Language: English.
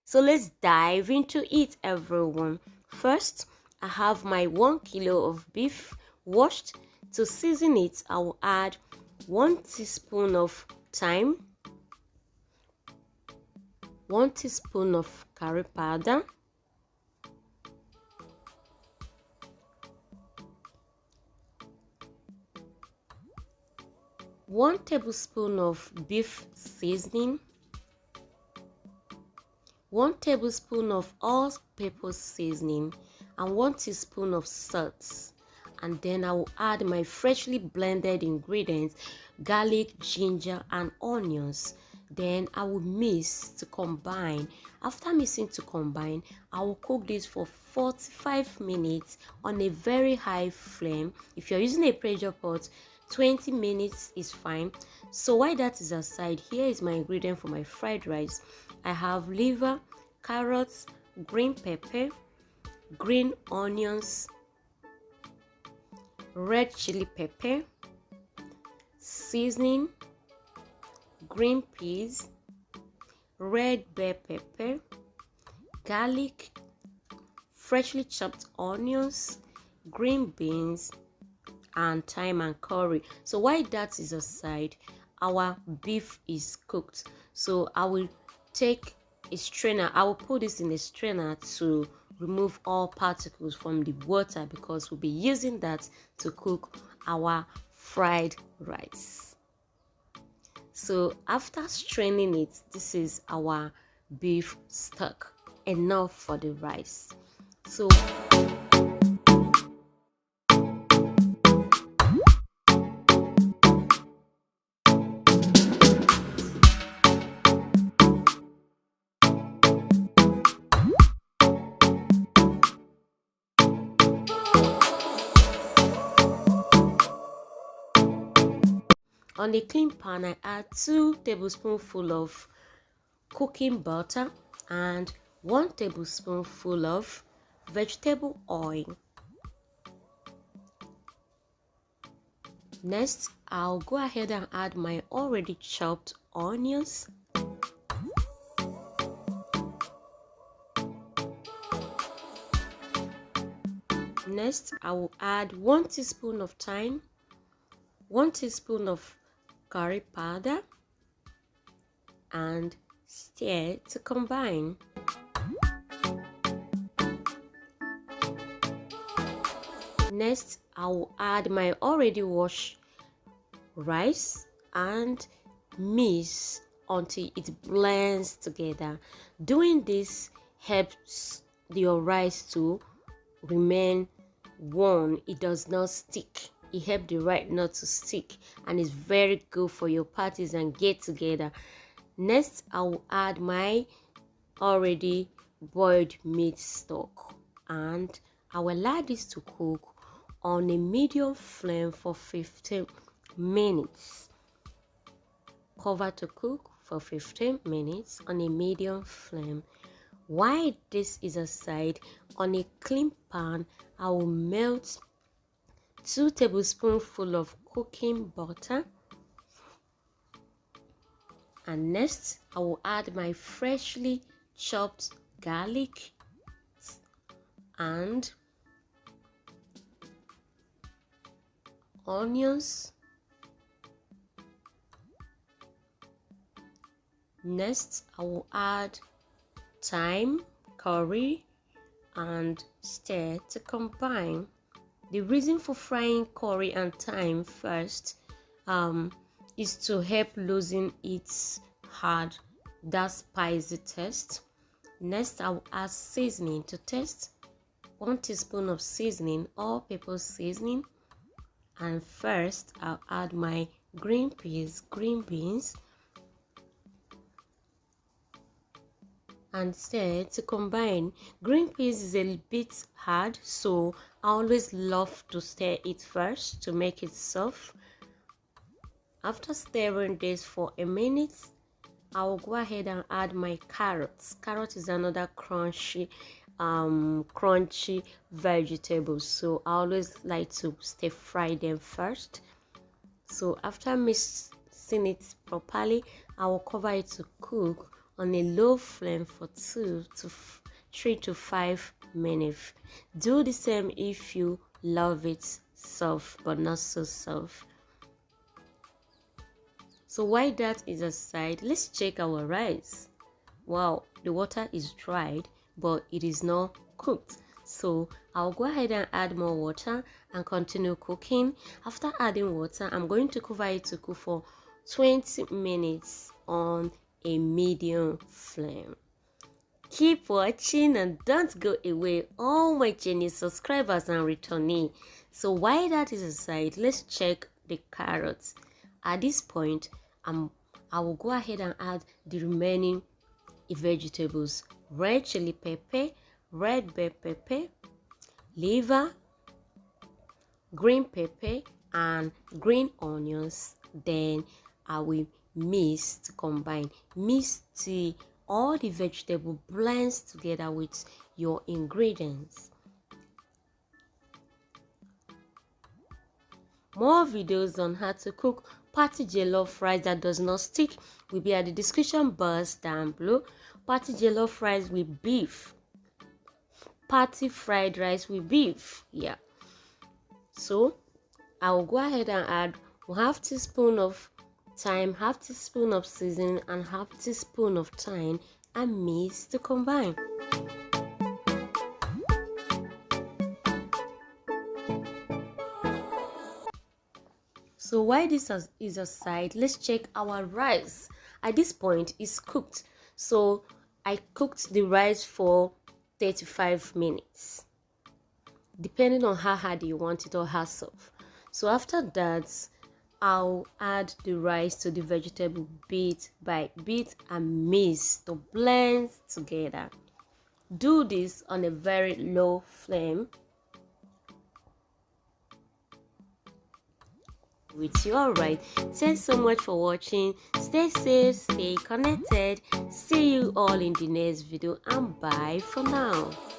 So let's dive into it, everyone. First, I have my 1 kilo of beef washed. To season it, I will add 1 teaspoon of thyme, 1 teaspoon of curry powder, 1 tablespoon of beef seasoning, 1 tablespoon of all-purpose seasoning, and 1 teaspoon of salt. And then I will add my freshly blended ingredients, garlic, ginger, and onions. Then I will mix to combine. After mixing to combine, I will cook this for 45 minutes on a very high flame. If you're using a pressure pot, 20 minutes is fine. So while that is aside, here is my ingredient for my fried rice. I have liver, carrots, green pepper, green onions, red chili pepper, seasoning, green peas, red bell pepper, garlic, freshly chopped onions, green beans, and thyme and curry. So while that is aside, our beef is cooked. So I will take a strainer. I will put this in a strainer to remove all particles from the water, because we'll be using that to cook our fried rice. So after straining it, this is our beef stock, enough for the rice. So on a clean pan, I add 2 tablespoonfuls of cooking butter and 1 tablespoonful of vegetable oil. Next, I'll go ahead and add my already chopped onions. Next, I will add 1 teaspoon of thyme, 1 teaspoon of curry powder, and stir to combine. Next, I will add my already washed rice and mix until it blends together. Doing this helps your rice to remain warm. It does not stick. It helps the rice not to stick, and it's very good for your parties and get together. Next, I will add my already boiled meat stock, and I will allow this to cook on a medium flame for 15 minutes. Cover to cook for 15 minutes on a medium flame. While this is aside, on a clean pan, I will melt 2 tablespoonfuls of cooking butter, and next I will add my freshly chopped garlic and onions. Next, I will add thyme, curry, and stir to combine. The reason for frying curry and thyme first is to help loosen its hard, that spicy taste. Next, I will add seasoning to taste. 1 teaspoon of seasoning, all-purpose seasoning. And first, I'll add my green peas, green beans, and stir to combine. Green peas is a bit hard, so I always love to stir it first to make it soft. After stirring this for a minute, I will go ahead and add my carrots. Carrot is another crunchy vegetable, so I always like to stir fry them first. So after mixing it properly, I will cover it to cook on a low flame for 3 to 5 minutes. Do the same if you love it soft but not so soft. So while that is aside, let's check our rice. Wow, the water is dried but it is not cooked. So I'll go ahead and add more water and continue cooking. After adding water, I'm going to cover it to cook for 20 minutes on a medium flame. Keep watching and don't go away, all my genuine subscribers and returnees. So while that is aside, let's check the carrots. At this point, I will go ahead and add the remaining vegetables: red chili pepper, red bell pepper, liver, green pepper, and green onions. Then I will mix to combine. Mix till all the vegetable blends together with your ingredients. More videos on how to cook party jollof rice that does not stick will be at the description box down below. Party jollof rice with beef, party fried rice with beef. Yeah, so I will go ahead and add 1/2 teaspoon of thyme, 1/2 teaspoon of seasoning, and 1/2 teaspoon of thyme, and mix to combine. So while this is aside, let's check our rice. At this point, it's cooked. So I cooked the rice for 35 minutes, depending on how hard you want it or how soft. So after that, I'll add the rice to the vegetable bit by bit and mix to blend together. Do this on a very low flame. With you. Alright, thanks so much for watching. Stay safe, stay connected. See you all in the next video, and bye for now.